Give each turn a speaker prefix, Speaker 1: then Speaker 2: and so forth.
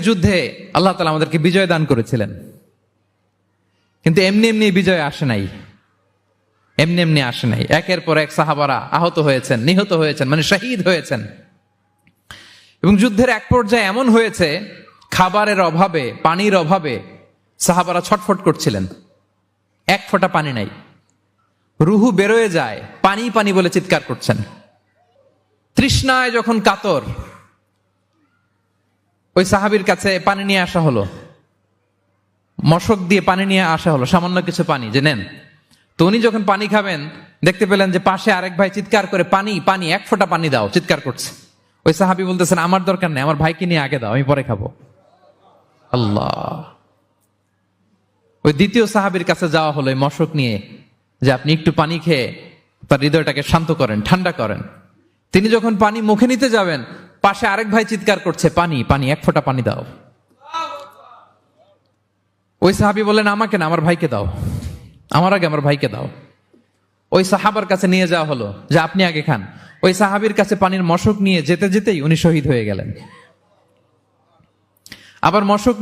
Speaker 1: যুদ্ধে আল্লাহ তাআলা আমাদেরকে বিজয় দান করেছিলেন, কিন্তু এমনি এমনি বিজয় আসে নাই, এমনি এমনি আসে নাই। একের পর এক সাহাবারা আহত হয়েছেন, নিহত হয়েছেন, মানে শহীদ হয়েছেন। এবং যুদ্ধের এক পর্যায়ে এমন হয়েছে, খাবারের অভাবে, পানির অভাবে সাহাবারা ছটফট করছিলেন, এক ফোঁটা পানি নাই, রুহু বেরোয় যায়, পানি পানি বলে চিৎকার করছেন। তৃষ্ণায় যখন কাতর, ওই সাহাবীর কাছে পানি নিয়ে আসা হলো, মশক দিয়ে পানি নিয়ে আসা হলো, সামান্য কিছু পানি যে নেন। তো উনি যখন পানি খাবেন, দেখতে পেলেন যে পাশে আরেক ভাই চিৎকার করে পানি পানি, এক ফোঁটা পানি দাও, চিৎকার করছে। ওই সাহাবী বলতেছেন, আমার দরকার নেই, আমার ভাইকে নিয়ে আগে দাও, আমি পরে খাবো। আল্লাহ! ওই দ্বিতীয় সাহাবীর কাছে যাওয়া হলো এই মশক নিয়ে, যে আপনি একটু পানি খেয়ে তার হৃদয়টাকে শান্ত করেন, ঠান্ডা করেন। তিনি যখন পানি মুখে নিতে যাবেন, পাশে আরেক ভাই চিৎকার করছে, পানি পানি, এক ফোঁটা পানি দাও। ওই সাহাবী বললেন, আমাকে না, আমার ভাইকে দাও, আমার আগে আমার ভাইকে দাও। ওই সাহাবার কাছে নিয়ে যাওয়া হলো যে আপনি আগে খান। ওই সাহাবীর কাছে পানির মশক নিয়ে যেতে যেতেই উনি শহীদ হয়ে গেলেন। আবার মশক